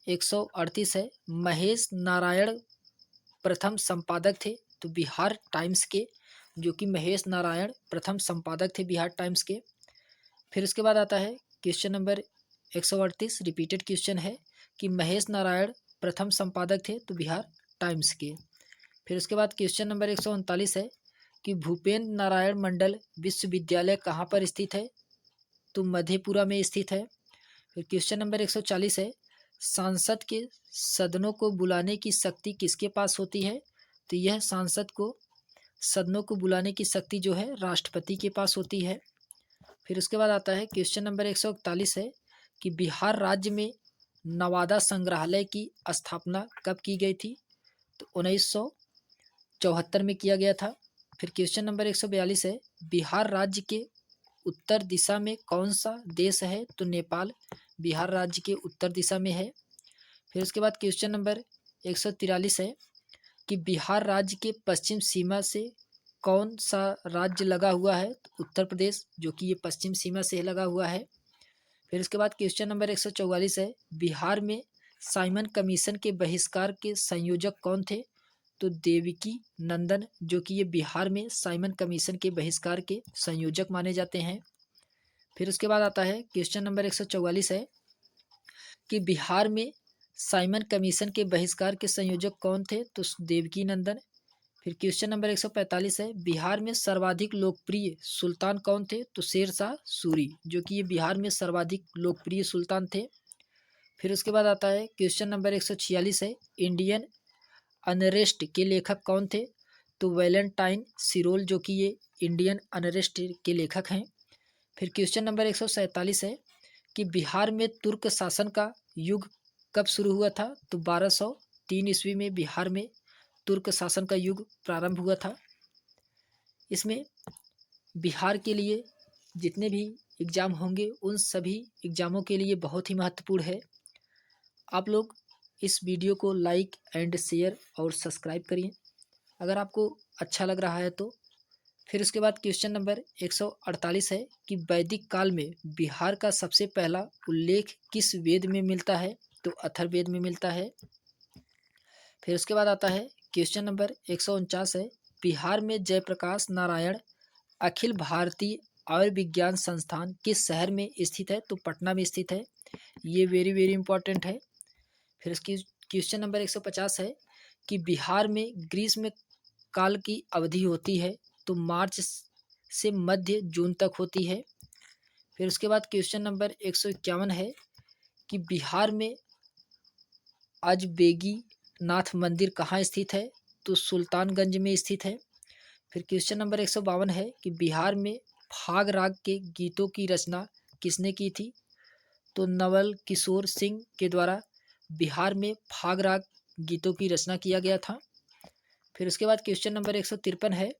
138 है, महेश नारायण प्रथम संपादक थे? तो बिहार टाइम्स के, जो कि महेश नारायण प्रथम संपादक थे बिहार टाइम्स के। फिर उसके बाद आता है क्वेश्चन नंबर 138, रिपीटेड क्वेश्चन है कि महेश नारायण प्रथम संपादक थे तो बिहार टाइम्स के। फिर उसके बाद क्वेश्चन नंबर 139 है कि भूपेन्द्र नारायण मंडल विश्वविद्यालय कहाँ पर स्थित है? तो मधेपुरा में स्थित है। फिर क्वेश्चन नंबर 140 है, सांसद के सदनों को बुलाने की शक्ति किसके पास होती है? तो यह सांसद को सदनों को बुलाने की शक्ति जो है राष्ट्रपति के पास होती है। फिर उसके बाद आता है क्वेश्चन नंबर 141 है कि बिहार राज्य में नवादा संग्रहालय की स्थापना कब की गई थी? तो 1974 में किया गया था। फिर क्वेश्चन नंबर 142 है, बिहार राज्य के उत्तर दिशा में कौन सा देश है? तो नेपाल बिहार राज्य के उत्तर दिशा में है। फिर उसके बाद क्वेश्चन नंबर 143 है कि बिहार राज्य के पश्चिम सीमा से कौन सा राज्य लगा हुआ है? तो उत्तर प्रदेश, जो कि ये पश्चिम सीमा से लगा हुआ है। फिर उसके बाद क्वेश्चन नंबर 144 है, बिहार में साइमन कमीशन के बहिष्कार के संयोजक कौन थे? तो देवकी नंदन, जो कि ये बिहार में साइमन कमीशन के बहिष्कार के संयोजक माने जाते हैं। फिर उसके बाद आता है क्वेश्चन नंबर 144 है कि बिहार में साइमन कमीशन के बहिष्कार के संयोजक कौन थे? तो देवकी नंदन। फिर क्वेश्चन नंबर 145 है, बिहार में सर्वाधिक लोकप्रिय सुल्तान कौन थे? तो शेरशाह सूरी, जो कि ये बिहार में सर्वाधिक लोकप्रिय सुल्तान थे। फिर उसके बाद आता है क्वेश्चन नंबर 146 है, इंडियन अनरेस्ट के लेखक कौन थे? तो वैलेंटाइन सिरोल, जो कि ये इंडियन अनरेस्ट के लेखक हैं। फिर क्वेश्चन नंबर 147 है कि बिहार में तुर्क शासन का युग कब शुरू हुआ था? तो 1203 ईस्वी में बिहार में तुर्क शासन का युग प्रारंभ हुआ था। इसमें बिहार के लिए जितने भी एग्ज़ाम होंगे उन सभी एग्ज़ामों के लिए बहुत ही महत्वपूर्ण है। आप लोग इस वीडियो को लाइक एंड शेयर और सब्सक्राइब करिए अगर आपको अच्छा लग रहा है तो। फिर उसके बाद क्वेश्चन नंबर 148 है कि वैदिक काल में बिहार का सबसे पहला उल्लेख किस वेद में मिलता है? तो अथर्ववेद में मिलता है। फिर उसके बाद आता है क्वेश्चन नंबर 149 है, बिहार में जयप्रकाश नारायण अखिल भारतीय आयुर्विज्ञान संस्थान किस शहर में स्थित है? तो पटना में स्थित है। ये वेरी वेरी इंपॉर्टेंट है। फिर इसकी क्वेश्चन नंबर 150 है कि बिहार में ग्रीष्म काल की अवधि होती है तो मार्च से मध्य जून तक होती है। फिर उसके बाद क्वेश्चन नंबर 151 है कि बिहार में अजबेगी नाथ मंदिर कहाँ स्थित है? तो सुल्तानगंज में स्थित है। फिर क्वेश्चन नंबर 152 है कि बिहार में फाग राग के गीतों की रचना किसने की थी? तो नवल किशोर सिंह के द्वारा बिहार में फाग राग गीतों की रचना किया गया था। फिर उसके बाद क्वेश्चन नंबर 153 है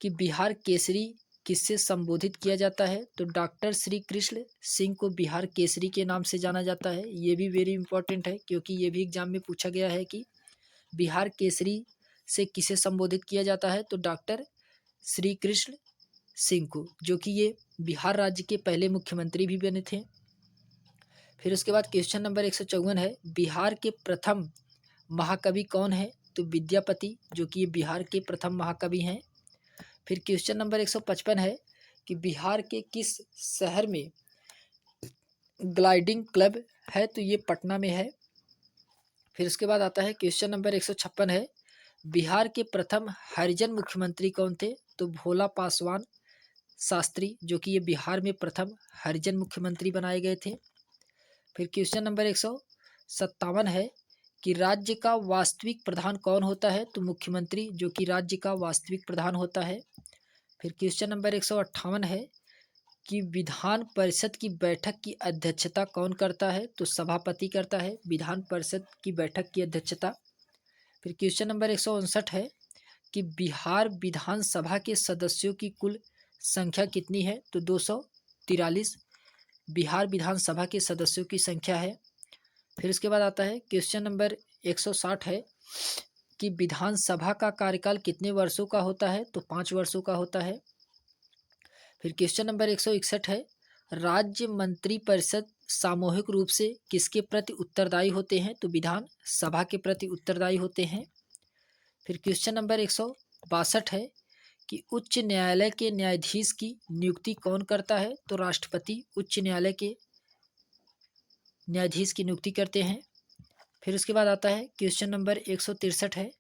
कि बिहार केसरी किससे संबोधित किया जाता है? तो डॉक्टर श्री कृष्ण सिंह को बिहार केसरी के नाम से जाना जाता है। ये भी वेरी इंपॉर्टेंट है क्योंकि ये भी एग्जाम में पूछा गया है कि बिहार केसरी से किसे संबोधित किया जाता है? तो डॉक्टर श्री कृष्ण सिंह को, जो कि ये बिहार राज्य के पहले मुख्यमंत्री भी बने थे। फिर उसके बाद क्वेश्चन नंबर 154 है, बिहार के प्रथम महाकवि कौन है? तो विद्यापति, जो कि ये बिहार के प्रथम महाकवि हैं। फिर क्वेश्चन नंबर 155 है कि बिहार के किस शहर में ग्लाइडिंग क्लब है? तो ये पटना में है। फिर उसके बाद आता है क्वेश्चन नंबर 156 है, बिहार के प्रथम हरिजन मुख्यमंत्री कौन थे? तो भोला पासवान शास्त्री, जो कि ये बिहार में प्रथम हरिजन मुख्यमंत्री बनाए गए थे। फिर क्वेश्चन नंबर 157 है कि राज्य का वास्तविक प्रधान कौन होता है? तो मुख्यमंत्री, जो कि राज्य का वास्तविक प्रधान होता है। फिर क्वेश्चन नंबर 158 है कि विधान परिषद की बैठक की अध्यक्षता कौन करता है? तो सभापति करता है विधान परिषद की बैठक की अध्यक्षता। फिर क्वेश्चन नंबर 159 है कि बिहार विधानसभा के सदस्यों की कुल संख्या कितनी है? तो 243 बिहार विधानसभा के सदस्यों की संख्या है। फिर इसके बाद आता है क्वेश्चन नंबर 160 है कि विधानसभा का कार्यकाल कितने वर्षों का होता है? तो 5 वर्षों का होता है। फिर क्वेश्चन नंबर 161 है, राज्य मंत्रिपरिषद सामूहिक रूप से किसके प्रति उत्तरदायी होते हैं? तो विधान सभा के प्रति उत्तरदायी होते हैं। फिर क्वेश्चन नंबर 162 है कि उच्च न्यायालय के न्यायाधीश की नियुक्ति कौन करता है? तो राष्ट्रपति उच्च न्यायालय के न्यायाधीश की नियुक्ति करते हैं। फिर उसके बाद आता है क्वेश्चन नंबर 163 है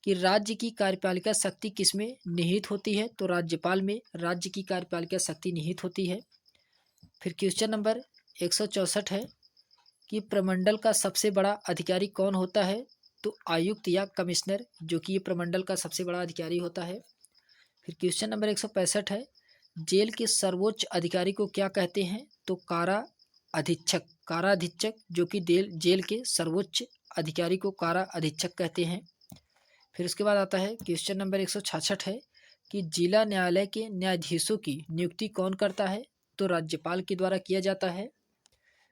कि राज्य की कार्यपालिका शक्ति किसमें निहित होती है? तो राज्यपाल में राज्य की कार्यपालिका शक्ति निहित होती है। फिर क्वेश्चन नंबर 164 है कि प्रमंडल का सबसे बड़ा अधिकारी कौन होता है? तो आयुक्त या कमिश्नर, जो कि ये प्रमंडल का सबसे बड़ा अधिकारी होता है। फिर क्वेश्चन नंबर 165 है, जेल के सर्वोच्च अधिकारी को क्या कहते हैं? तो कारा अधीक्षक, कारा अधीक्षक, जो कि जेल के सर्वोच्च अधिकारी को कारा अधीक्षक कहते हैं। फिर उसके बाद आता है क्वेश्चन नंबर 166 है कि जिला न्यायालय के न्यायाधीशों की नियुक्ति कौन करता है? तो राज्यपाल के द्वारा किया जाता है।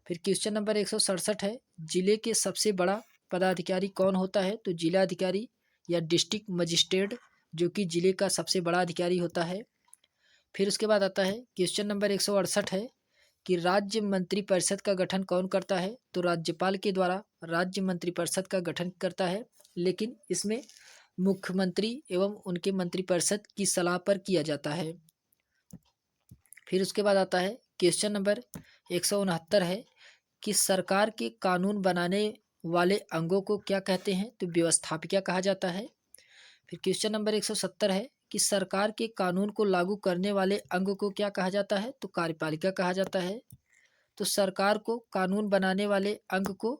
फिर क्वेश्चन नंबर 167 है, जिले के सबसे बड़ा पदाधिकारी कौन होता है? तो जिला अधिकारी या डिस्ट्रिक्ट मजिस्ट्रेट, जो कि जिले का सबसे बड़ा अधिकारी होता है। फिर उसके बाद आता है क्वेश्चन नंबर 168 है कि राज्य मंत्रिपरिषद का गठन कौन करता है? तो राज्यपाल के द्वारा राज्य मंत्रिपरिषद का गठन करता है, लेकिन इसमें मुख्यमंत्री एवं उनके मंत्रिपरिषद की सलाह पर किया जाता है। फिर उसके बाद आता है क्वेश्चन नंबर 169 है कि सरकार के कानून बनाने वाले अंगों को क्या कहते हैं? तो व्यवस्थापिका कहा जाता है। फिर क्वेश्चन नंबर 170 है कि सरकार के कानून को लागू करने वाले अंग को क्या कहा जाता है? तो कार्यपालिका कहा जाता है। तो सरकार को कानून बनाने वाले अंग को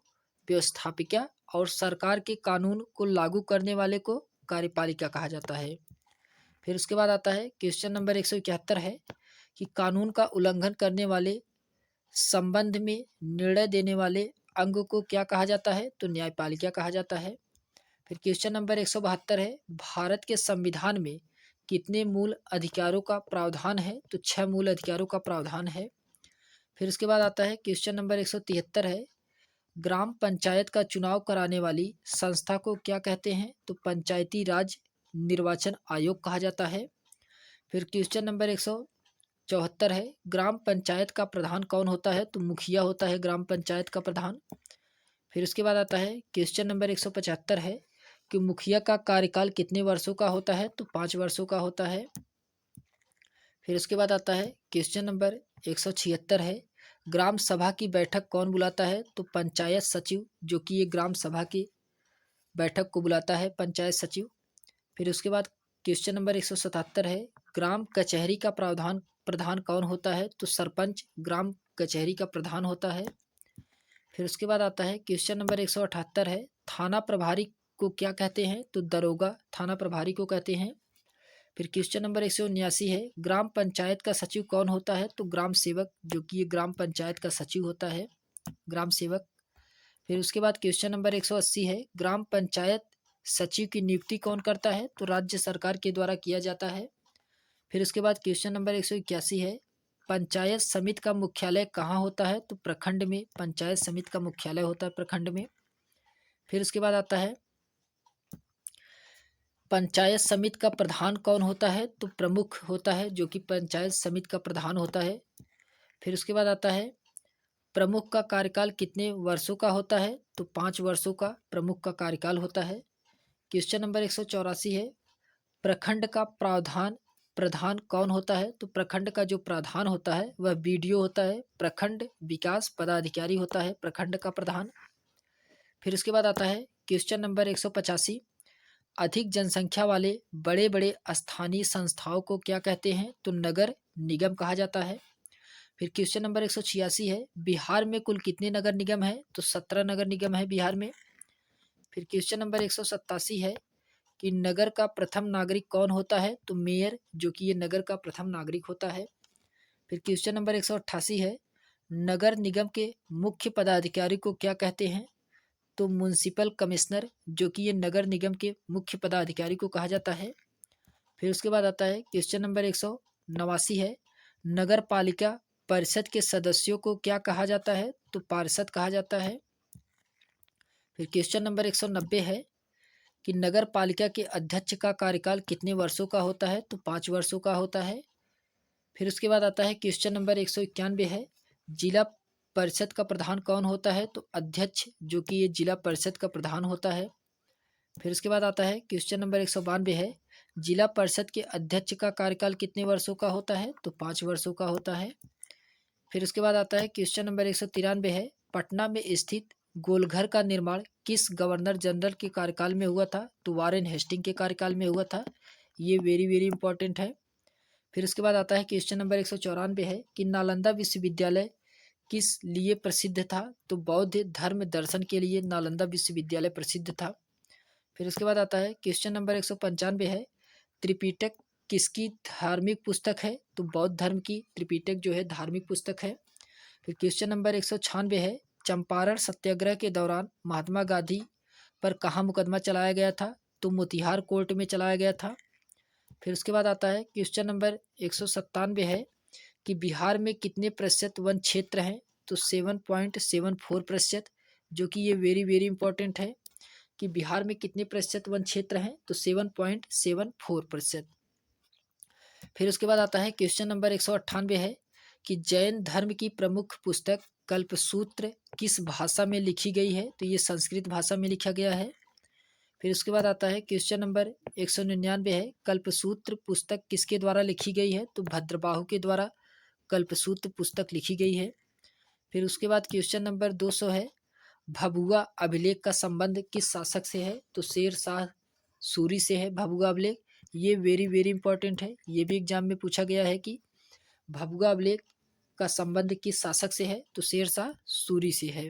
व्यवस्थापिका और सरकार के कानून को लागू करने वाले को कार्यपालिका कहा जाता है। फिर उसके बाद आता है क्वेश्चन नंबर 171 है कि कानून का उल्लंघन करने वाले संबंध में निर्णय देने वाले अंग को क्या कहा जाता है? तो न्यायपालिका कहा जाता है। फिर क्वेश्चन नंबर 172 है, भारत के संविधान में कितने मूल अधिकारों का प्रावधान है? तो 6 मूल अधिकारों का प्रावधान है। फिर उसके बाद आता है क्वेश्चन नंबर 173 है, ग्राम पंचायत का चुनाव कराने वाली संस्था को क्या कहते हैं? तो पंचायती राज निर्वाचन आयोग कहा जाता है। फिर क्वेश्चन नंबर 174 है, ग्राम पंचायत का प्रधान कौन होता है? तो मुखिया होता है ग्राम पंचायत का प्रधान। फिर उसके बाद आता है क्वेश्चन नंबर 175 है कि मुखिया का कार्यकाल कितने वर्षों का होता है? तो 5 वर्षों का होता है। फिर उसके बाद आता है क्वेश्चन नंबर 176 है, ग्राम सभा की बैठक कौन बुलाता है? तो पंचायत सचिव, जो कि ये ग्राम सभा की बैठक को बुलाता है पंचायत सचिव। फिर उसके बाद क्वेश्चन नंबर 177 है, ग्राम कचहरी का प्रधान कौन होता है? तो सरपंच ग्राम कचहरी का प्रधान होता है। फिर उसके बाद आता है क्वेश्चन नंबर 178 है, थाना प्रभारी को क्या कहते हैं? तो दरोगा थाना प्रभारी को कहते हैं। फिर क्वेश्चन नंबर 179 है, ग्राम पंचायत का सचिव कौन होता है? तो ग्राम सेवक, जो कि ये ग्राम पंचायत का सचिव होता है, ग्राम सेवक। फिर उसके बाद क्वेश्चन नंबर 180 है, ग्राम पंचायत सचिव की नियुक्ति कौन करता है? तो राज्य सरकार के द्वारा किया जाता है। फिर उसके बाद क्वेश्चन नंबर 181 है, पंचायत समिति का मुख्यालय कहाँ होता है? तो प्रखंड में पंचायत समिति का मुख्यालय होता है प्रखंड में। फिर उसके बाद आता है पंचायत समिति का प्रधान कौन होता है? तो प्रमुख होता है, जो कि पंचायत समिति का प्रधान होता है। फिर उसके बाद आता है प्रमुख का कार्यकाल कितने वर्षों का होता है? तो 5 वर्षों का प्रमुख का कार्यकाल होता है। क्वेश्चन नंबर 184 है, प्रखंड का प्रधान कौन होता है? तो प्रखंड का जो प्रधान होता है वह बीडीओ होता है, प्रखंड विकास पदाधिकारी होता है प्रखंड का प्रधान। फिर उसके बाद आता है क्वेश्चन नंबर 185, अधिक जनसंख्या वाले बड़े बड़े स्थानीय संस्थाओं को क्या कहते हैं? तो नगर निगम कहा जाता है। फिर क्वेश्चन नंबर 186 है, बिहार में कुल कितने नगर निगम है? तो 17 नगर निगम है बिहार में। फिर क्वेश्चन नंबर 187 है कि नगर का प्रथम नागरिक कौन होता है? तो मेयर, जो कि ये नगर का प्रथम नागरिक होता है। फिर क्वेश्चन नंबर 188 है, नगर निगम के मुख्य पदाधिकारी को क्या कहते हैं? तो म्युनिसिपल कमिश्नर, जो कि ये नगर निगम के मुख्य पदाधिकारी को कहा जाता है। फिर उसके बाद आता है क्वेश्चन नंबर 189 है, नगर पालिका परिषद के सदस्यों को क्या कहा जाता है? तो पार्षद कहा जाता है। फिर क्वेश्चन नंबर 190 है कि नगर पालिका के अध्यक्ष का कार्यकाल कितने वर्षों का होता है? तो 5 वर्षों का होता है। फिर उसके बाद आता है क्वेश्चन नंबर 191 है, जिला परिषद का प्रधान कौन होता है? तो अध्यक्ष, जो कि ये जिला परिषद का प्रधान होता है। फिर उसके बाद आता है क्वेश्चन नंबर 192 है, जिला परिषद के अध्यक्ष का कार्यकाल कितने वर्षों का होता है? तो 5 वर्षों का होता है। फिर उसके बाद आता है क्वेश्चन नंबर 193 है, पटना में स्थित गोलघर का निर्माण किस गवर्नर जनरल के कार्यकाल में हुआ था? तो वारेन हेस्टिंग के कार्यकाल में हुआ था। ये वेरी वेरी इंपॉर्टेंट है। फिर उसके बाद आता है क्वेश्चन नंबर 194 है कि नालंदा विश्वविद्यालय किस लिए प्रसिद्ध था? तो बौद्ध धर्म दर्शन के लिए नालंदा विश्वविद्यालय प्रसिद्ध था। फिर उसके बाद आता है क्वेश्चन नंबर 195 है, त्रिपिटक किसकी धार्मिक पुस्तक है? तो बौद्ध धर्म की त्रिपिटक जो है धार्मिक पुस्तक है। फिर क्वेश्चन नंबर 196 है, चंपारण सत्याग्रह के दौरान महात्मा गांधी पर कहाँ मुकदमा चलाया गया था? तो मोतिहार कोर्ट में चलाया गया था। फिर उसके बाद आता है क्वेश्चन नंबर 197 है कि बिहार में कितने प्रतिशत वन क्षेत्र हैं? तो 7.74%, जो कि ये वेरी वेरी इंपॉर्टेंट है कि बिहार में कितने प्रतिशत वन क्षेत्र हैं? तो 7.74%। फिर उसके बाद आता है क्वेश्चन नंबर 198 है कि जैन धर्म की प्रमुख पुस्तक कल्पसूत्र किस भाषा में लिखी गई है? तो ये संस्कृत भाषा में लिखा गया है। फिर उसके बाद आता है क्वेश्चन नंबर 199 है, कल्पसूत्र पुस्तक किसके द्वारा लिखी गई है? तो भद्रबाहु के द्वारा कल्पसूत्र पुस्तक लिखी गई है। फिर उसके बाद क्वेश्चन नंबर 200 है, भभुआ अभिलेख का संबंध किस शासक से है? तो शेर शाह सूरी से है भभुआ अभिलेख। ये वेरी वेरी इंपॉर्टेंट है, ये भी एग्जाम में पूछा गया है कि भभुआ अभिलेख का संबंध किस शासक से है? तो शेर शाह सूरी से है।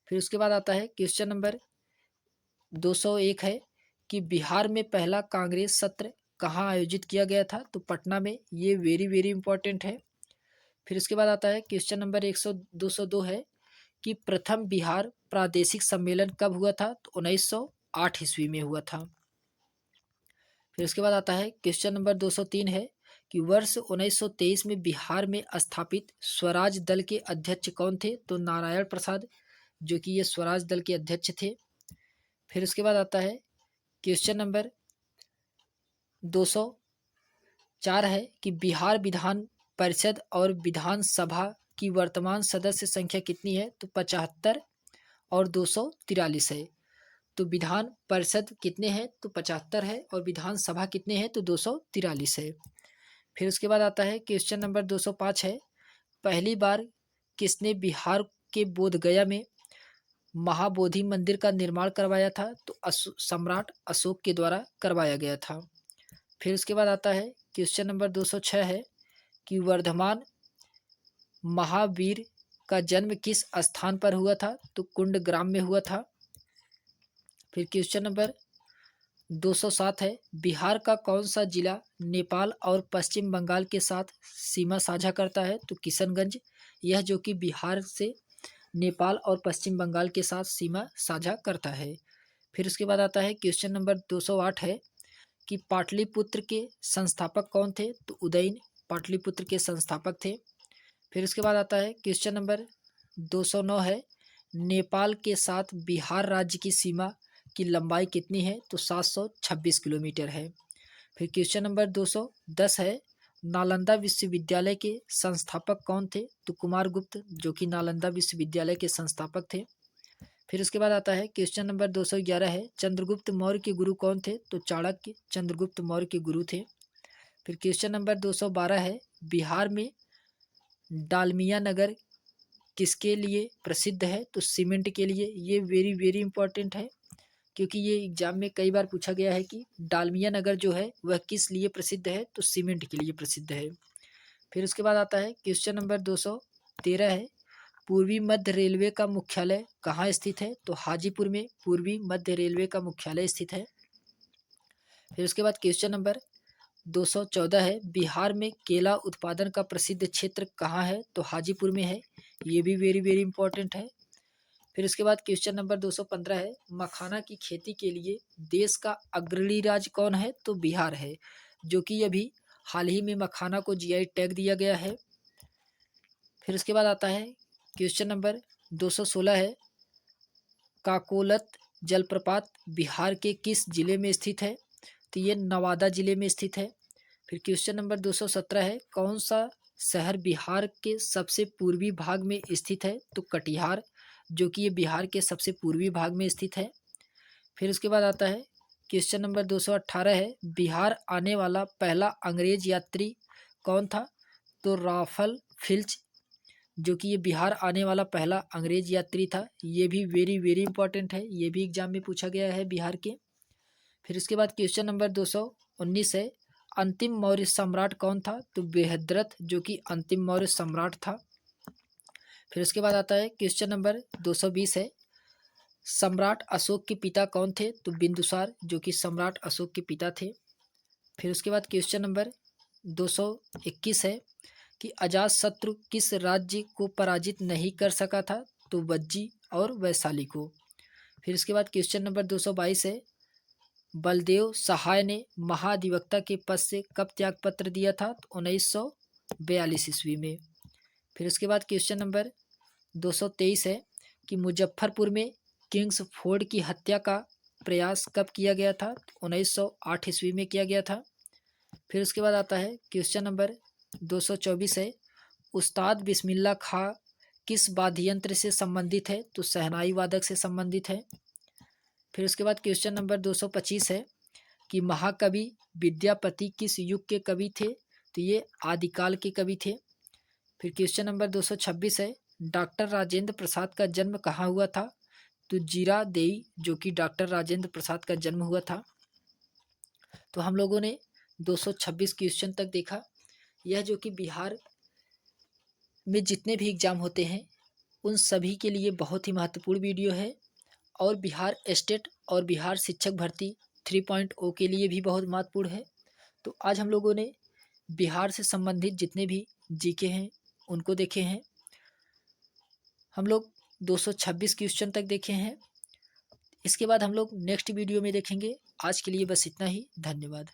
फिर उसके बाद आता है क्वेश्चन नंबर 201 है कि बिहार में पहला कांग्रेस सत्र कहाँ आयोजित किया गया था? तो पटना में। ये वेरी वेरी इंपॉर्टेंट है। फिर उसके बाद आता है क्वेश्चन नंबर 202 है कि प्रथम बिहार प्रादेशिक सम्मेलन कब हुआ था? तो 1908 ईस्वी में हुआ था। फिर उसके बाद आता है क्वेश्चन नंबर 203 है कि वर्ष 1923 में बिहार में स्थापित स्वराज दल के अध्यक्ष कौन थे? तो नारायण प्रसाद, जो कि ये स्वराज दल के अध्यक्ष थे। फिर उसके बाद आता है क्वेश्चन नंबर 204 है कि बिहार विधान परिषद और विधानसभा की वर्तमान सदस्य संख्या कितनी है? तो 75 और 243 है। तो विधान परिषद कितने हैं? तो 75 है और विधानसभा कितने हैं? तो 243 है। फिर उसके बाद आता है क्वेश्चन नंबर 205 है, पहली बार किसने बिहार के बोधगया में महाबोधि मंदिर का निर्माण करवाया था? तो सम्राट अशोक के द्वारा करवाया गया था। फिर उसके बाद आता है क्वेश्चन नंबर 206 है कि वर्धमान महावीर का जन्म किस स्थान पर हुआ था? तो कुंड ग्राम में हुआ था। फिर क्वेश्चन नंबर 207 है, बिहार का कौन सा जिला नेपाल और पश्चिम बंगाल के साथ सीमा साझा करता है? तो किशनगंज, यह जो कि बिहार से नेपाल और पश्चिम बंगाल के साथ सीमा साझा करता है। फिर उसके बाद आता है क्वेश्चन नंबर 208 है कि पाटलिपुत्र के संस्थापक कौन थे? तो उदयन पाटलिपुत्र के संस्थापक थे। फिर उसके बाद आता है क्वेश्चन नंबर 209 है, नेपाल के साथ बिहार राज्य की सीमा की लंबाई कितनी है? तो 726 किलोमीटर है। फिर क्वेश्चन नंबर 210 है, नालंदा विश्वविद्यालय के संस्थापक कौन थे? तो कुमारगुप्त, जो कि नालंदा विश्वविद्यालय के संस्थापक थे। फिर उसके बाद आता है क्वेश्चन नंबर 211 है, चंद्रगुप्त मौर्य के गुरु कौन थे? तो चाणक्य चंद्रगुप्त मौर्य के गुरु थे। फिर क्वेश्चन नंबर 212 है, बिहार में डालमिया नगर किसके लिए प्रसिद्ध है? तो सीमेंट के लिए। ये वेरी वेरी इंपॉर्टेंट है, क्योंकि ये एग्जाम में कई बार पूछा गया है कि डालमिया नगर जो है वह किस लिए प्रसिद्ध है? तो सीमेंट के लिए प्रसिद्ध है। फिर उसके बाद आता है क्वेश्चन नंबर 213 है, पूर्वी मध्य रेलवे का मुख्यालय कहाँ स्थित है? तो हाजीपुर में पूर्वी मध्य रेलवे का मुख्यालय स्थित है। फिर उसके बाद क्वेश्चन नंबर 214 है, बिहार में केला उत्पादन का प्रसिद्ध क्षेत्र कहाँ है? तो हाजीपुर में है। ये भी वेरी वेरी इंपॉर्टेंट है। फिर उसके बाद क्वेश्चन नंबर 215 है, मखाना की खेती के लिए देश का अग्रणी राज्य कौन है? तो बिहार है, जो कि अभी हाल ही में मखाना को जीआई टैग दिया गया है। फिर उसके बाद आता है क्वेश्चन नंबर 216 है, काकोलत जलप्रपात बिहार के किस जिले में स्थित है? तो ये नवादा जिले में स्थित है। फिर क्वेश्चन नंबर 217 है, कौन सा शहर बिहार के सबसे पूर्वी भाग में स्थित है? तो कटिहार, जो कि ये बिहार के सबसे पूर्वी भाग में स्थित है। फिर उसके बाद आता है क्वेश्चन नंबर 218 है, बिहार आने वाला पहला अंग्रेज यात्री कौन था? तो राफल फिल्च, जो कि ये बिहार आने वाला पहला अंग्रेज यात्री था। ये भी वेरी वेरी इंपॉर्टेंट है, ये भी एग्जाम में पूछा गया है बिहार के। फिर उसके बाद क्वेश्चन नंबर 219 है, अंतिम मौर्य सम्राट कौन था? तो बृहद्रथ, जो कि अंतिम मौर्य सम्राट था। फिर उसके बाद आता है क्वेश्चन नंबर 220 है, सम्राट अशोक के पिता कौन थे? तो बिंदुसार, जो कि सम्राट अशोक के पिता थे। फिर उसके बाद क्वेश्चन नंबर 221 है कि अजातशत्रु किस राज्य को पराजित नहीं कर सका था? तो वज्जी और वैशाली को। फिर उसके बाद क्वेश्चन नंबर 222 है, बलदेव सहाय ने महाधिवक्ता के पद से कब त्यागपत्र दिया था? तो 1942 ईस्वी में। फिर उसके बाद क्वेश्चन नंबर 223 है कि मुजफ्फरपुर में किंग्स फोर्ड की हत्या का प्रयास कब किया गया था? 1908 ईस्वी में किया गया था। फिर उसके बाद आता है क्वेश्चन नंबर 224 है, उस्ताद बिस्मिल्लाह खां किस वाद्य यंत्र से संबंधित है? तो शहनाई वादक से संबंधित है। फिर उसके बाद क्वेश्चन नंबर 225 है कि महाकवि विद्यापति किस युग के कवि थे? तो ये आदिकाल के कवि थे। फिर क्वेश्चन नंबर 226 है, डॉक्टर राजेंद्र प्रसाद का जन्म कहाँ हुआ था? तो जीरादेई, जो कि डॉक्टर राजेंद्र प्रसाद का जन्म हुआ था। तो हम लोगों ने 226 क्वेश्चन तक देखा। यह जो कि बिहार में जितने भी एग्जाम होते हैं उन सभी के लिए बहुत ही महत्वपूर्ण वीडियो है, और बिहार स्टेट और बिहार शिक्षक भर्ती 3.0 के लिए भी बहुत महत्वपूर्ण है। तो आज हम लोगों ने बिहार से संबंधित जितने भी जीके हैं उनको देखे हैं। हम लोग 226 क्वेश्चन तक देखे हैं। इसके बाद हम लोग नेक्स्ट वीडियो में देखेंगे। आज के लिए बस इतना ही। धन्यवाद।